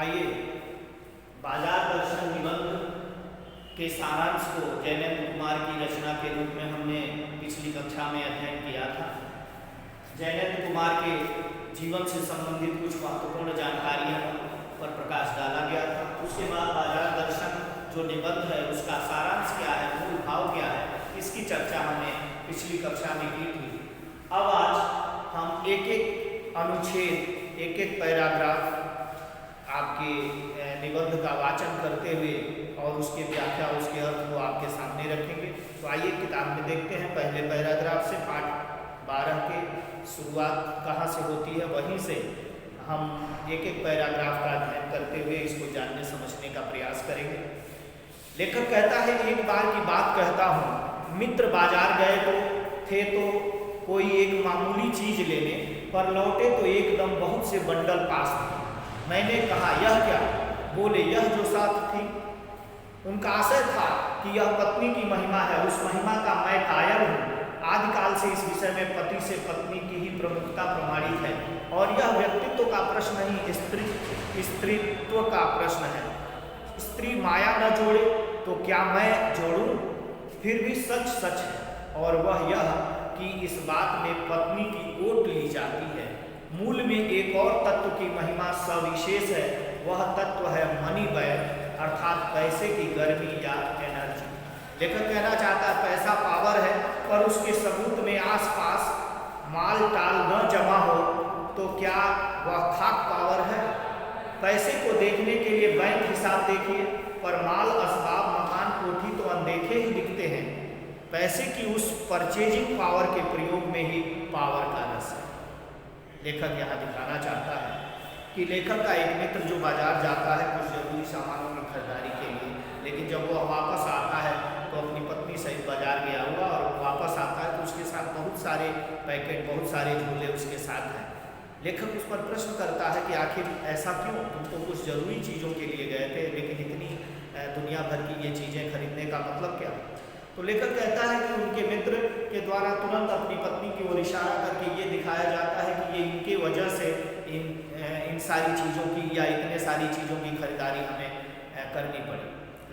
आइए बाजार दर्शन निबंध के सारांश को जयनेंद्र कुमार की रचना के रूप में हमने पिछली कक्षा में अध्ययन किया था। जयनेंद्र कुमार के जीवन से संबंधित कुछ महत्वपूर्ण जानकारियों पर प्रकाश डाला गया था। उसके बाद बाजार दर्शन जो निबंध है उसका सारांश क्या है, मूल भाव क्या है, इसकी चर्चा हमने पिछली कक्षा में की थी। अब आज हम एक एक अनुच्छेद, एक एक पैराग्राफ आपके निबंध का वाचन करते हुए और उसके व्याख्या, उसके अर्थ को आपके सामने रखेंगे। तो आइए किताब में देखते हैं। पहले पैराग्राफ से पाठ 12 के शुरुआत कहाँ से होती है, वहीं से हम एक एक पैराग्राफ का अध्ययन करते हुए इसको जानने समझने का प्रयास करेंगे। लेखक कहता है, एक बार की बात कहता हूँ, मित्र बाजार गए थे तो कोई एक मामूली चीज लेने, पर लौटे तो एकदम बहुत से बंडल पास थे। मैंने कहा, यह क्या? बोले, यह जो साथ थी। उनका आशय था कि यह पत्नी की महिमा है, उस महिमा का मैं कायल हूँ। आदिकाल से इस विषय में पति से पत्नी की ही प्रमुखता प्रमाणित है, और यह व्यक्तित्व का प्रश्न ही स्त्रीत्व का प्रश्न है। स्त्री माया न जोड़े तो क्या मैं जोड़ूं? फिर भी सच सच है, और वह यह कि इस बात में पत्नी की ओट ली जाती है। मूल में एक और तत्व की महिमा सविशेष है, वह तत्व है मनी व्यय, अर्थात पैसे की गर्मी या एनर्जी। लेखक कहना चाहता है पैसा पावर है, पर उसके सबूत में आसपास माल टाल न जमा हो तो क्या वह खाक पावर है? पैसे को देखने के लिए बैंक हिसाब देखिए, पर माल असबाब मकान कोठी तो अनदेखे ही दिखते हैं। पैसे की उस परचेजिंग पावर के प्रयोग में ही पावर का रस है। लेखक यहाँ दिखाना चाहता है कि लेखक का एक मित्र जो बाजार जाता है कुछ जरूरी सामानों की खरीदारी के लिए, लेकिन जब वह वापस आता है तो अपनी पत्नी सहित बाजार गया हुआ, और वापस आता है तो उसके साथ बहुत सारे पैकेट, बहुत सारे झोले उसके साथ हैं। लेखक उस पर प्रश्न करता है कि आखिर ऐसा क्यों? तुम तो कुछ जरूरी चीज़ों के लिए गए थे, लेकिन इतनी दुनिया भर की ये चीज़ें खरीदने का मतलब क्या? तो लेखक कहता है कि उनके मित्र के द्वारा तुरंत अपनी पत्नी की ओर इशारा करके ये दिखाया जाता है कि ये इनके वजह से इन सारी चीज़ों की या इतने सारी चीज़ों की खरीदारी हमें करनी पड़ी।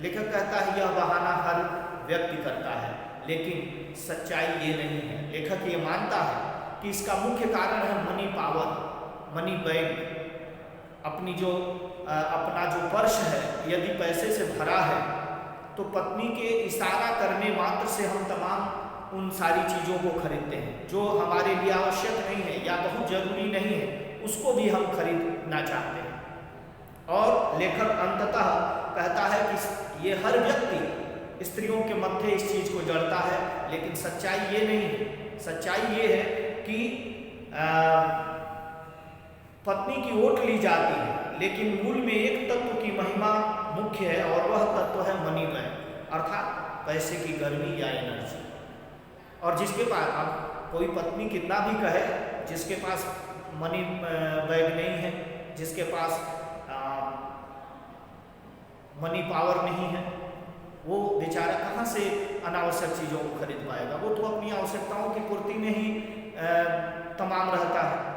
लेखक कहता है यह बहाना हर व्यक्ति करता है, लेकिन सच्चाई ये नहीं है। लेखक ये मानता है कि इसका मुख्य कारण है मनी पावर, मनी बैंक। अपना जो पर्स है यदि पैसे से भरा है तो पत्नी के इशारा करने मात्र से हम तमाम उन सारी चीज़ों को खरीदते हैं जो हमारे लिए आवश्यक नहीं है या बहुत जरूरी नहीं है, उसको भी हम खरीदना चाहते हैं। और लेखक अंततः कहता है कि ये हर व्यक्ति स्त्रियों के मत्थे इस चीज़ को जड़ता है, लेकिन सच्चाई ये नहीं है। सच्चाई ये है कि पत्नी की ओट ली जाती है, लेकिन मूल में एक तत्व की महिमा मुख्य है, और वह तत्व है मनी व्यय, अर्थात पैसे की गर्मी या एनर्जी। और जिसके पास, अब कोई पत्नी कितना भी कहे, जिसके पास मनी बैग नहीं है, जिसके पास मनी पावर नहीं है, वो बेचारा कहाँ से अनावश्यक चीज़ों को खरीद पाएगा? वो तो अपनी आवश्यकताओं की पूर्ति में ही तमाम रहता है।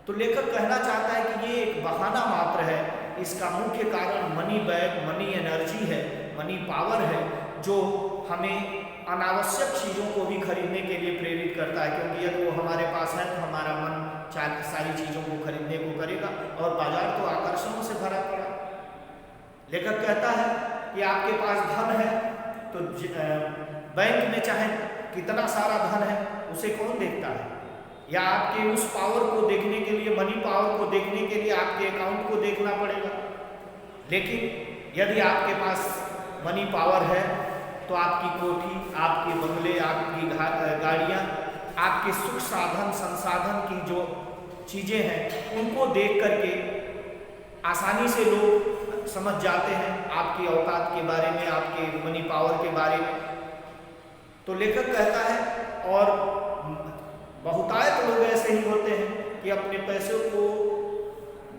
तो लेखक कहना चाहता है कि ये एक बहाना मात्र है, इसका मुख्य कारण मनी बैग, मनी एनर्जी है, मनी पावर है, जो हमें अनावश्यक चीज़ों को भी खरीदने के लिए प्रेरित करता है, क्योंकि यदि वो हमारे पास है तो हमारा मन सारी चीज़ों को खरीदने को करेगा, और बाजार तो आकर्षणों से भरा पड़ा। लेखक कहता है कि आपके पास धन है तो बैंक में चाहे कितना सारा धन है उसे कौन देखता है, या आपके उस पावर को देखने के लिए, मनी पावर को देखने के लिए आपके अकाउंट को देखना पड़ेगा। लेकिन यदि आपके पास मनी पावर है तो आपकी कोठी, आपके बंगले, आपकी गाड़ियाँ, आपके सुख साधन संसाधन की जो चीज़ें हैं उनको देख करके आसानी से लोग समझ जाते हैं आपकी औकात के बारे में, आपके मनी पावर के बारे में। तो लेखक कहता है, और बहुतायत लोग ऐसे ही होते हैं कि अपने पैसों को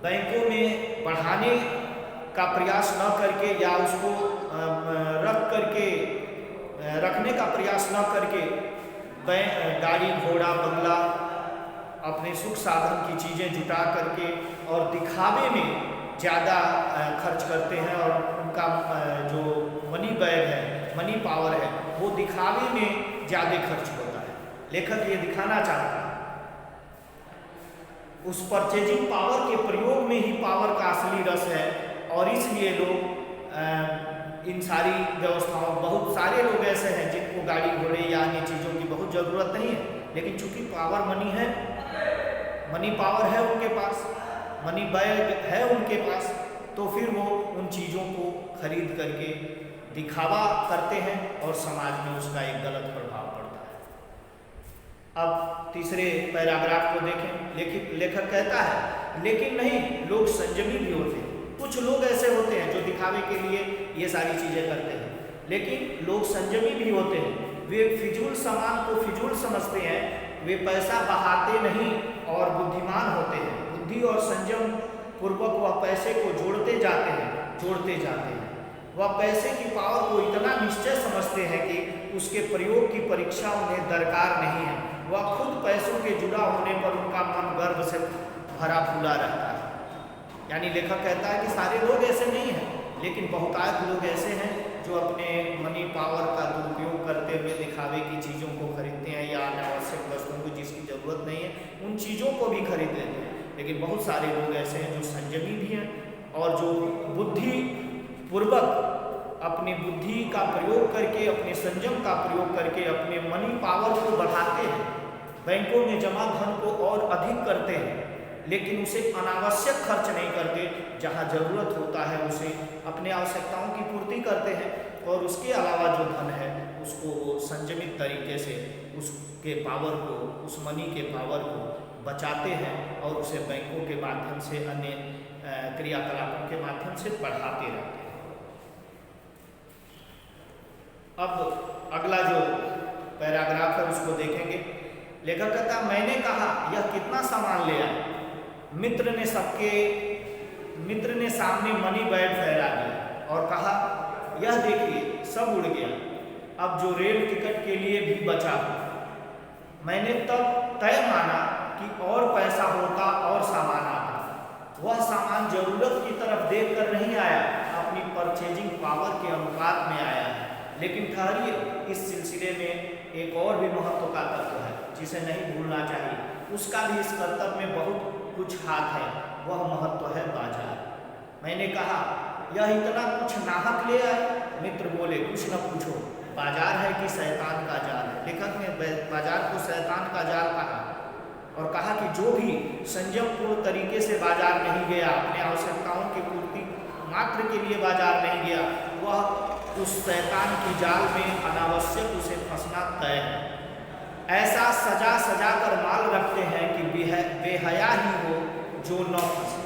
बैंकों में बढ़ाने का प्रयास न करके, या उसको रखने का प्रयास न करके गाड़ी घोड़ा बंगला, अपने सुख साधन की चीज़ें जुटा करके और दिखावे में ज़्यादा खर्च करते हैं और उनका जो मनी बैग है, मनी पावर है, वो दिखावे में ज़्यादा खर्च होता है। लेखक ये दिखाना चाहता है उस परचेजिंग पावर के प्रयोग में ही पावर का असली रस है, और इसलिए लोग इन सारी व्यवस्थाओं, बहुत सारे लोग ऐसे हैं जिनको गाड़ी घोड़े या अन्य चीज़ों की बहुत ज़रूरत नहीं है, लेकिन चूंकि पावर मनी है, मनी पावर है उनके पास, मनी बैग है उनके पास, तो फिर वो उन चीज़ों को खरीद करके दिखावा करते हैं और समाज में उसका एक गलत प्रभाव पड़ता है। अब तीसरे पैराग्राफ को देखें। लेखक कहता है लेकिन नहीं, लोग संयमी भी होते हैं। कुछ लोग ऐसे होते हैं जो दिखावे के लिए ये सारी चीज़ें करते हैं, लेकिन लोग संयमी भी होते हैं। वे फिजूल सामान को फिजूल समझते हैं, वे पैसा बहाते नहीं और बुद्धिमान होते हैं। बुद्धि और संयम पूर्वक वह पैसे को जोड़ते जाते हैं। वह पैसे की पावर को इतना निश्चय समझते हैं कि उसके प्रयोग की परीक्षा उन्हें दरकार नहीं है। वह खुद पैसों के जुड़ा होने पर उनका मन गर्व से भरा फूला रहता है। यानी लेखक कहता है कि सारे लोग ऐसे नहीं हैं, लेकिन बहुतायत लोग ऐसे हैं जो अपने मनी पावर का दुरुपयोग करते हुए दिखावे की चीज़ों को खरीदते हैं या अनावश्यक वस्तुओं को जिसकी ज़रूरत नहीं है उन चीज़ों को भी खरीद लेते हैं। लेकिन बहुत सारे लोग ऐसे हैं जो संयमी भी हैं और जो बुद्धि पूर्वक अपनी बुद्धि का प्रयोग करके, अपने संयम का प्रयोग करके अपने मनी पावर को बढ़ाते हैं, बैंकों में जमा धन को और अधिक करते हैं, लेकिन उसे अनावश्यक खर्च नहीं करते। जहां ज़रूरत होता है उसे अपने आवश्यकताओं की पूर्ति करते हैं, और उसके अलावा जो धन है उसको वो संयमित तरीके से उसके पावर को, उस मनी के पावर को बचाते हैं और उसे बैंकों के माध्यम से, अन्य क्रियाकलापों के माध्यम से बढ़ाते रहते हैं। अब अगला जो पैराग्राफ है उसको देखेंगे। लेखक कहता है मैंने कहा यह कितना सामान ले आए। मित्र ने सामने मनी बैग फहरा दिया और कहा यह देखिए सब उड़ गया, अब जो रेल टिकट के लिए भी बचा हो। मैंने तब तय माना कि और पैसा होता और सामान आता। वह सामान जरूरत की तरफ देखकर नहीं आया, अपनी परचेजिंग पावर के अनुपात में आया है। लेकिन ठहरिए, इस सिलसिले में एक और भी महत्व का तत्व है जिसे नहीं भूलना चाहिए। उसका भी इस कर्तव्य में बहुत कुछ हाथ है, वह महत्व है बाजार। मैंने कहा यह इतना कुछ नाहक ले आए। मित्र बोले कुछ न पूछो, बाजार है कि शैतान का जाल है। लेखक ने बाजार को शैतान का जाल कहा और कहा कि जो भी संयमपूर्ण तरीके से बाजार नहीं गया, अपने आवश्यकताओं की पूर्ति मात्र के लिए बाजार नहीं गया, वह उस शैतान की जाल में अनावश्यक उसे फंसना तय है। ऐसा सजा सजा कर माल रखते हैं कि बेहया ही हो जो न फंसे।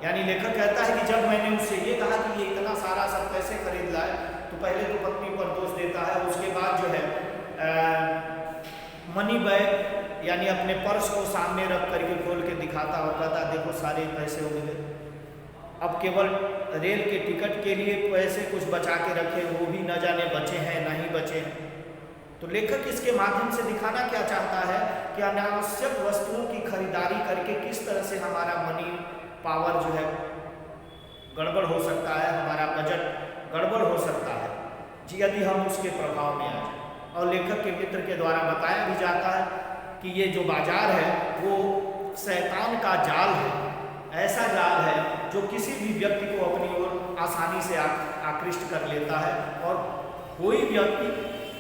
यानी लेखक कहता है कि जब मैंने उससे ये कहा कि ये इतना सारा सब कैसे खरीद लाए, तो पहले तो पत्नी पर दोष देता है, उसके बाद जो है मनी बैग यानी अपने पर्स को सामने रख करके खोल के दिखाता और कहता देखो सारे पैसे हो गए। अब केवल रेल के टिकट के लिए पैसे कुछ बचा के रखे, वो भी न जाने बचे हैं ना ही बचे हैं। तो लेखक इसके माध्यम से दिखाना क्या चाहता है कि अनावश्यक वस्तुओं की खरीदारी करके किस तरह से हमारा मनी पावर जो है गड़बड़ हो सकता है, हमारा बजट गड़बड़ हो सकता है यदि हम उसके प्रभाव में आ जाए। और लेखक के मित्र के द्वारा बताया भी जाता है कि ये जो बाजार है वो शैतान का जाल है, ऐसा जाल है जो किसी भी व्यक्ति को अपनी ओर आसानी से आकृष्ट कर लेता है। और कोई व्यक्ति,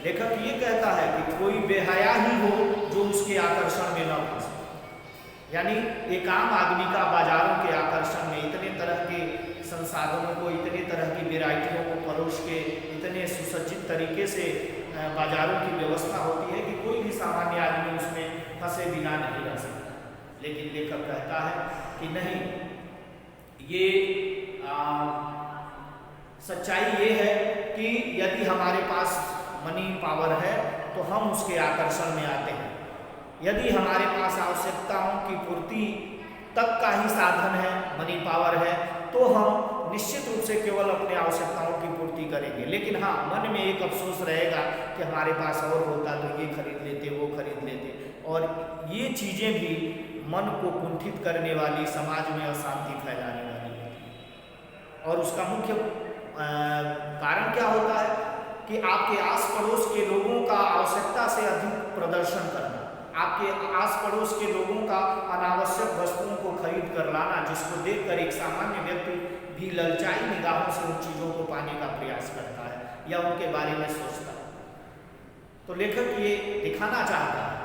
लेखक ये कहता है कि कोई बेहया ही हो जो उसके आकर्षण में न फंसे। यानी एक आम आदमी का बाजारों के आकर्षण में इतने तरह के संसाधनों को, इतने तरह की वेराइटियों को परोस के इतने सुसज्जित तरीके से बाजारों की व्यवस्था होती है कि कोई भी सामान्य आदमी उसमें फंसे बिना नहीं रह सकता। लेकिन लेखक कहता है कि नहीं, ये सच्चाई ये है कि यदि हमारे पास मनी पावर है तो हम उसके आकर्षण में आते हैं। यदि हमारे पास आवश्यकताओं की पूर्ति तक का ही साधन है, मनी पावर है, तो हम निश्चित रूप से केवल अपने आवश्यकताओं की पूर्ति करेंगे। लेकिन हाँ, मन में एक अफसोस रहेगा कि हमारे पास और होता तो ये खरीद लेते, वो खरीद लेते। और ये चीज़ें भी मन को कुंठित करने वाली, समाज में अशांति फैलाने वाली होती है। और उसका मुख्य कारण क्या होता है कि आपके आस पड़ोस के लोगों का आवश्यकता से अधिक प्रदर्शन करना, आपके आस पड़ोस के लोगों का अनावश्यक वस्तुओं को खरीद कर लाना, जिसको देखकर एक सामान्य व्यक्ति भी ललचाई निगाहों से उन चीज़ों को पाने का प्रयास करता है या उनके बारे में सोचता है। तो लेखक ये दिखाना चाहता है।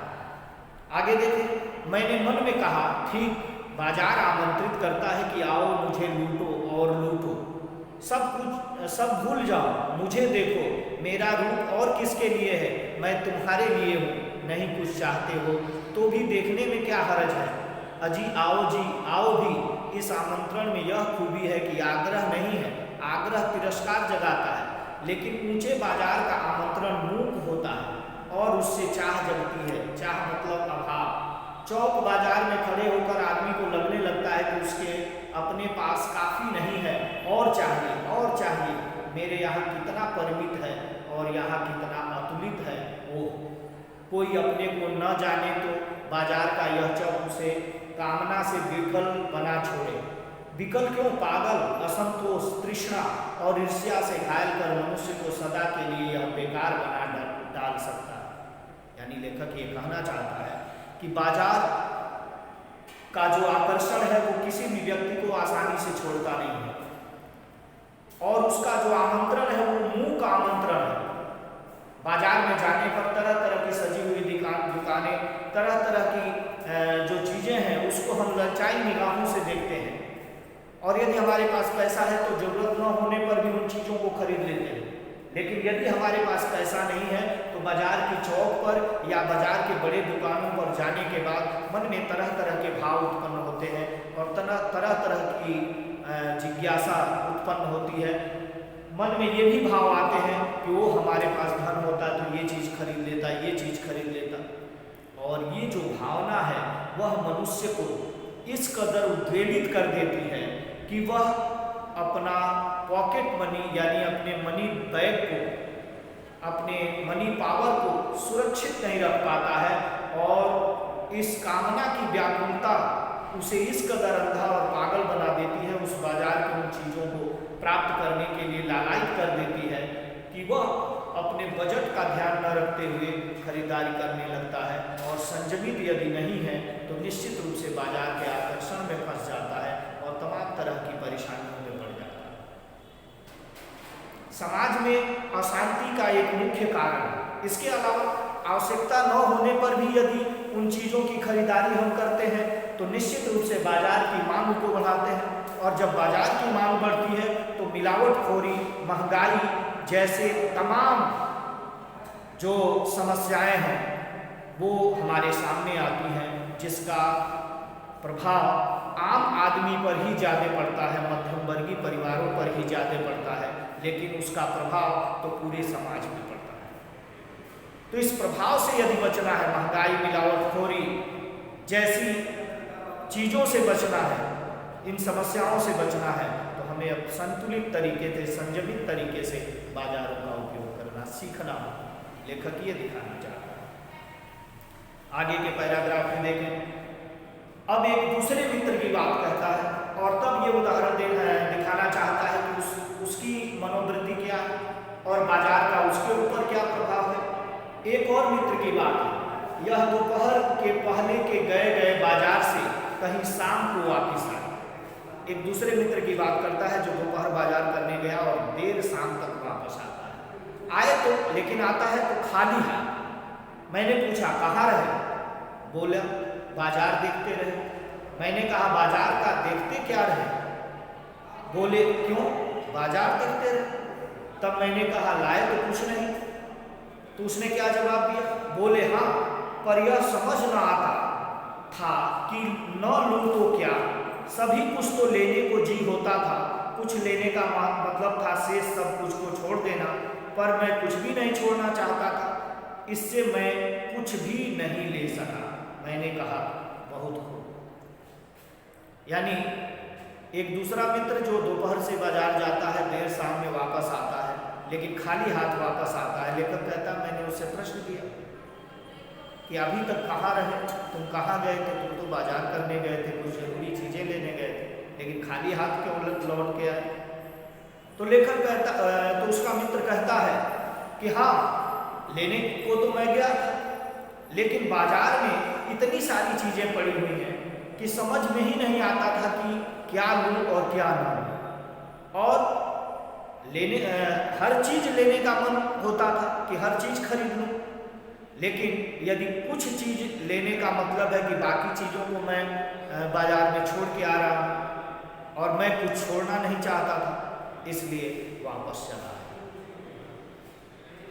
आगे देखें, मैंने मन में कहा, ठीक बाजार आमंत्रित करता है कि आओ मुझे लूटो और लूटो, सब भूल जाओ, मुझे देखो, मेरा रूप और किसके लिए है, मैं तुम्हारे लिए हूँ। नहीं कुछ चाहते हो तो भी देखने में क्या हर्ज है। अजी आओ भी। इस आमंत्रण में यह खूबी है कि आग्रह नहीं है, आग्रह तिरस्कार जगाता है, लेकिन ऊंचे बाजार का आमंत्रण मूक होता है और उससे चाह जगती है। चाह मतलब अभाव। चौक बाजार में खड़े होकर आदमी को लगने लगता है कि उसके अपने पास काफ़ी नहीं है, और चाहिए। मेरे यहाँ कितना परिमित है और यहाँ कितना अतुलित है। ओह, कोई अपने को न जाने तो बाजार का यह चौक उसे कामना से विकल बना छोड़े। विकल क्यों? पागल, असंतोष, तृष्णा और ईर्ष्या से घायल कर मनुष्य को सदा के लिए यह बेकार बना डाल सकता है। यानी लेखक ये कहना चाहता है कि बाजार का जो आकर्षण है वो किसी भी व्यक्ति को आसानी से छोड़ता नहीं है, और उसका जो आमंत्रण है वो मूक आमंत्रण है। बाजार में जाने पर तरह तरह की सजी हुई दुकानें, तरह तरह की जो चीज़ें हैं उसको हम ललचाई निगाहों से देखते हैं, और यदि हमारे पास पैसा है तो जरूरत न होने पर भी उन चीज़ों को खरीद लेते हैं। लेकिन यदि हमारे पास पैसा नहीं है तो बाजार की चौक पर या बाजार के बड़े दुकानों पर जाने के बाद मन में तरह तरह के भाव उत्पन्न होते हैं और तरह तरह की जिज्ञासा उत्पन्न होती है। मन में ये भी भाव आते हैं कि वो हमारे पास धन होता तो ये चीज़ खरीद लेता, ये चीज़ खरीद लेता। और ये जो भावना है वह मनुष्य को इस कदर उद्वेलित कर देती है कि वह अपना पॉकेट मनी यानी अपने मनी बैग को, अपने मनी पावर को सुरक्षित नहीं रख पाता है, और इस कामना की व्याकुलता उसे इस कदर अंधा और पागल बना देती है, उस बाजार की उन चीज़ों को प्राप्त करने के लिए लालायित कर देती है कि वह अपने बजट का ध्यान न रखते हुए खरीदारी करने लगता है, और संयमित यदि नहीं है तो निश्चित रूप से बाजार के आकर्षण में फंस जाता है और तमाम तरह की परेशानियों में पड़ जाता है। समाज में अशांति का एक मुख्य कारण है। इसके अलावा आवश्यकता न होने पर भी यदि उन चीज़ों की खरीदारी हम करते हैं तो निश्चित रूप से बाजार की मांग को बढ़ाते हैं, और जब बाजार की मांग बढ़ती है तो मिलावटखोरी, महंगाई जैसे तमाम जो समस्याएं हैं वो हमारे सामने आती हैं, जिसका प्रभाव आम आदमी पर ही ज़्यादा पड़ता है, मध्यम वर्गीय परिवारों पर ही ज़्यादा पड़ता है, लेकिन उसका प्रभाव तो पूरे समाज में पड़ता है। तो इस प्रभाव से यदि बचना है, महंगाई, मिलावटखोरी जैसी चीज़ों से बचना है, इन समस्याओं से बचना है, तो हमें अब संतुलित तरीके से, संयमित तरीके से बाजारों का उपयोग करना सीखना होगा। लेखक ये दिखाना चाहता है। आगे के पैराग्राफ में देखें, अब एक दूसरे मित्र की बात कहता है और तब ये उदाहरण दिखाना चाहता है कि उसकी मनोवृत्ति क्या है और बाजार का उसके ऊपर क्या प्रभाव है। एक और मित्र की बात है, यह दोपहर के पहले के गए बाजार से कहीं शाम को वापिस आया। एक दूसरे मित्र की बात करता है जो दोपहर बाजार करने गया और देर शाम तक वापस आता है। आए तो, लेकिन आता है तो खाली है। मैंने पूछा कहाँ रहे? बोला बाजार देखते रहे। मैंने कहा बाजार का देखते क्या रहे? बोले क्यों? बाजार देखते रहे। तब मैंने कहा लाए तो कुछ नहीं। तो उसने क्या जवाब दिया? बोले हाँ, पर यह समझ न आता था कि न लूं तो क्या, सभी कुछ तो लेने को जी होता था, कुछ लेने का मतलब था शेष सब कुछ को छोड़ देना, पर मैं कुछ भी नहीं छोड़ना चाहता था, इससे मैं कुछ भी नहीं ले सका। मैंने कहा बहुत खूब। यानी एक दूसरा मित्र जो दोपहर से बाजार जाता है, देर शाम में वापस आता है, लेकिन खाली हाथ वापस आता है। लेखक कहता मैंने उससे प्रश्न किया कि अभी तक कहाँ रहे, तुम कहाँ गए थे, तुम तो बाजार करने गए थे, कुछ जरूरी चीज़ें लेने गए थे, लेकिन खाली हाथ क्यों लौट के आए। तो लेखक कहता, तो उसका मित्र कहता है कि हाँ, लेने को तो मैं गया था, लेकिन बाजार में इतनी सारी चीज़ें पड़ी हुई हैं कि समझ में ही नहीं आता था कि क्या लूँ और क्या ना लूँ। और हर चीज़ लेने का मन होता था कि हर चीज़ खरीद लूँ, लेकिन यदि कुछ चीज़ लेने का मतलब है कि बाकी चीज़ों को मैं बाजार में छोड़ के आ रहा हूँ और मैं कुछ छोड़ना नहीं चाहता था, इसलिए वापस चला आया।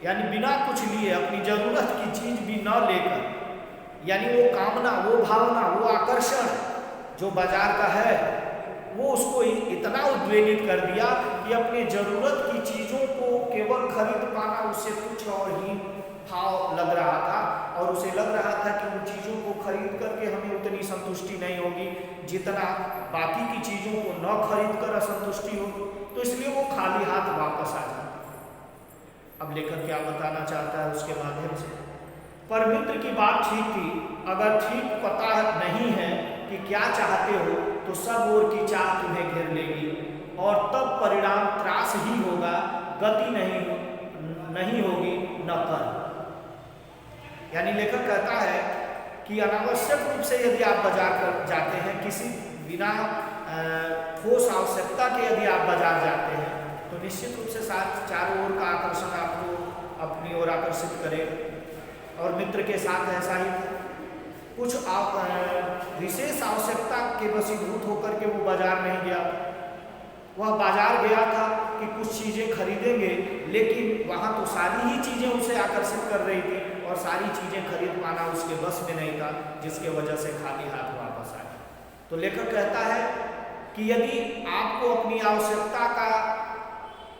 यानी बिना कुछ लिए, अपनी ज़रूरत की चीज़ भी न लेकर, यानी वो कामना, वो भावना, वो आकर्षण जो बाजार का है, वो उसको इतना उद्वेलित कर दिया कि अपने ज़रूरत की चीज़ों को केवल खरीद पाना उससे कुछ और ही भाव लग रहा था, और उसे लग रहा था कि उन चीज़ों को खरीद करके हमें उतनी संतुष्टि नहीं होगी जितना बाकी की चीज़ों को न खरीद कर असंतुष्टि होगी। तो इसलिए वो खाली हाथ वापस आ जाता। अब लेखक क्या बताना चाहता है उसके माध्यम से, पर मित्र की बात ठीक थी, अगर ठीक पता नहीं है कि क्या चाहते हो तो सब ओर की चाह तुम्हें घेर लेगी और तब परिणाम त्रास ही होगा, गति नहीं होगी न कर। यानी लेखक कहता है कि अनावश्यक रूप से यदि आप बाजार कर जाते हैं, किसी बिना ठोस आवश्यकता के यदि आप बाजार जाते हैं, तो निश्चित रूप से चारों ओर का आकर्षण आपको अपनी ओर आकर्षित करेगा। और मित्र के साथ ऐसा ही था। कुछ विशेष आवश्यकता के वशीभूत होकर के वो बाजार नहीं गया। वह बाजार गया था कि कुछ चीज़ें खरीदेंगे, लेकिन वहाँ तो सारी ही चीज़ें उसे आकर्षित कर रही थी और सारी चीज़ें खरीद पाना उसके बस में नहीं था, जिसके वजह से खाली हाथ वापस आया। तो लेखक कहता है कि यदि आपको अपनी आवश्यकता का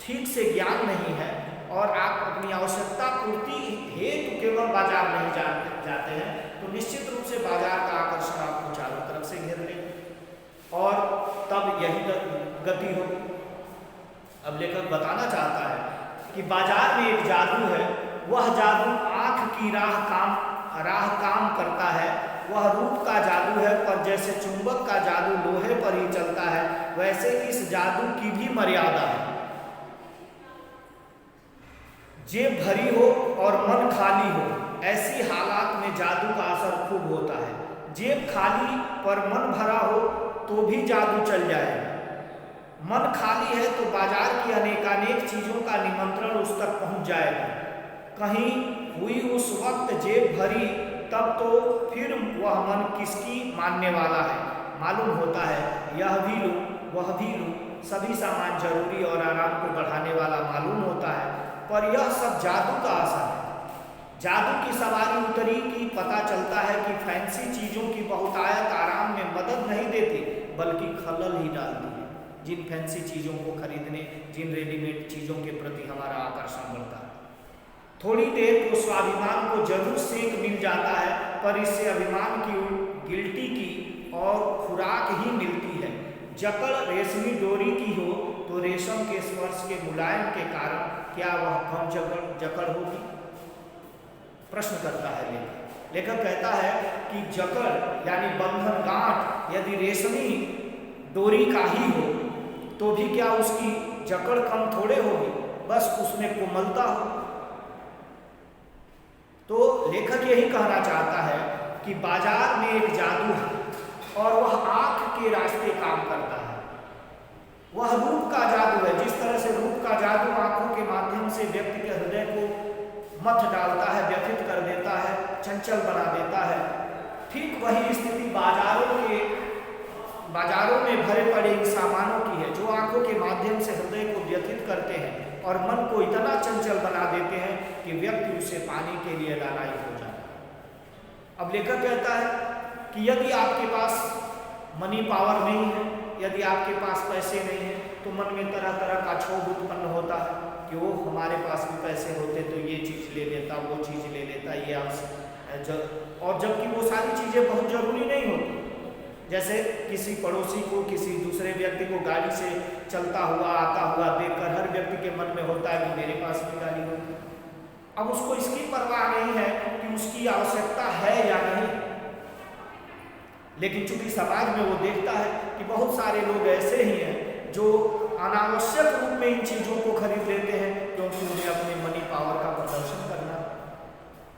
ठीक से ज्ञान नहीं है और आप अपनी आवश्यकता पूर्ति हेतु केवल बाजार नहीं जाते हैं, तो निश्चित रूप से बाजार का आकर्षण आपको चारों तरफ से घेर लेगा और तब यही गति हो। अब लेखक बताना चाहता है कि बाजार में एक जादू है, वह जादू आंख की राह काम करता है, वह रूप का जादू है, पर जैसे चुंबक का जादू लोहे पर ही चलता है, वैसे इस जादू की भी मर्यादा है। जेब भरी हो और मन खाली हो, ऐसी हालात में जादू का असर खूब होता है। जेब खाली पर मन भरा हो तो भी जादू चल जाए। मन खाली है तो बाजार की अनेकानेक चीज़ों का निमंत्रण उस तक पहुंच जाएगा। कहीं हुई उस वक्त जेब भरी, तब तो फिर वह मन किसकी मानने वाला है। मालूम होता है यह भी लूँ वह भी लूँ, सभी सामान जरूरी और आराम को बढ़ाने वाला मालूम होता है, पर यह सब जादू का असर है। जादू की सवारी उतरी कि पता चलता है कि फैंसी चीज़ों की बहुतायत आराम में मदद नहीं देती, बल्कि खलल ही डालती है। जिन फैंसी चीज़ों को खरीदने, जिन रेडीमेड चीज़ों के प्रति हमारा आकर्षण बढ़ता है, थोड़ी देर को स्वाभिमान को जरूर सेक मिल जाता है, पर इससे अभिमान की गिल्टी की और खुराक ही मिलती है। जकड़ रेशमी डोरी की हो तो रेशम के स्पर्श के मुलायम के कारण क्या वह कम जकड़ होगी? प्रश्न करता है लेखक कहता है कि जकड़ यानी बंधन, गांठ यदि रेशमी डोरी का ही हो तो भी क्या उसकी जकड़ कम थोड़े होगी, बस उसमें कोमलता हो। तो लेखक यही कहना चाहता है कि बाजार में एक जादू है और वह आंख के रास्ते काम करता है। वह रूप का जादू है। जिस तरह से रूप का जादू आंखों के माध्यम से व्यक्ति के हृदय को मथ डालता है, व्यथित कर देता है, चंचल बना देता है, ठीक वही स्थिति बाजारों में भरे पड़े इन सामानों की है, जो आंखों के माध्यम से हृदय को व्यथित करते हैं और मन को इतना चंचल बना देते हैं कि व्यक्ति उसे पाने के लिए लालायित हो जाता है। अब लेखक कहता है कि यदि आपके पास मनी पावर नहीं है, यदि आपके पास पैसे नहीं है, तो मन में तरह तरह का क्षोभ उत्पन्न होता है कि वो हमारे पास भी पैसे होते तो ये चीज़ ले लेता, वो चीज़ ले लेता, ये और जबकि वो सारी चीज़ें बहुत ज़रूरी नहीं होती। जैसे किसी पड़ोसी को, किसी दूसरे व्यक्ति को गाड़ी से चलता हुआ आता हुआ देखकर हर व्यक्ति के मन में होता है कि मेरे पास भी गाड़ी हो, अब उसको इसकी परवाह नहीं है कि उसकी आवश्यकता है या नहीं, लेकिन चूंकि समाज में वो देखता है कि बहुत सारे लोग ऐसे ही हैं जो अनावश्यक रूप में इन चीज़ों को खरीद लेते हैं क्योंकि उन्हें अपने मनी पावर का प्रदर्शन करना है।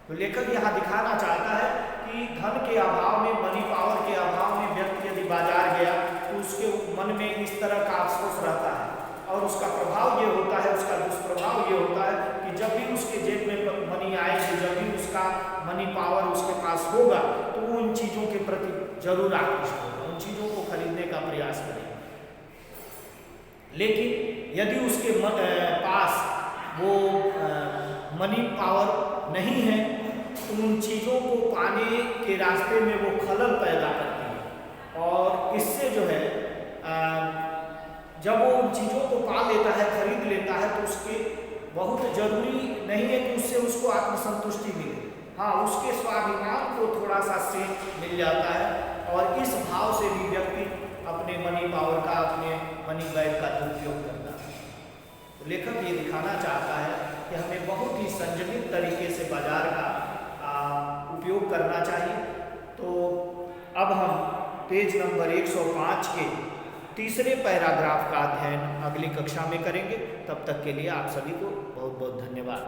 तो लेखक यहाँ दिखाना चाहता है कि धन के अभाव में, मनी पावर के अभाव में व्यक्ति यदि बाजार गया तो उसके मन में इस तरह का अफसोस रहता है, और उसका प्रभाव ये होता है, उसका दुष्प्रभाव ये होता है कि जब भी उसके जेब में मनी आएगी, जब भी उसका मनी पावर उसके पास होगा तो वो उन चीज़ों के प्रति जरूर आकृष्ट होगा, उन चीज़ों को खरीदने का प्रयास करेगा। लेकिन यदि उसके पास वो मनी पावर नहीं है तो उन चीज़ों को पाने के रास्ते में वो खलल पैदा करती है, और इससे जो है जब वो उन चीज़ों को पा लेता है, खरीद लेता है, तो उसके बहुत जरूरी नहीं है कि उससे उसको आत्मसंतुष्टि मिले, हाँ उसके स्वाभिमान को थोड़ा सा सेठ मिल जाता है, और इस भाव से भी व्यक्ति अपने मनी पावर का, अपने मनी बैग का दुरुपयोग करता है। तो लेखक ये दिखाना चाहता है कि हमें बहुत ही संयमित तरीके से बाजार का उपयोग करना चाहिए। तो अब हम पेज नंबर 105 के तीसरे पैराग्राफ का अध्ययन अगली कक्षा में करेंगे। तब तक के लिए आप सभी को बहुत बहुत धन्यवाद।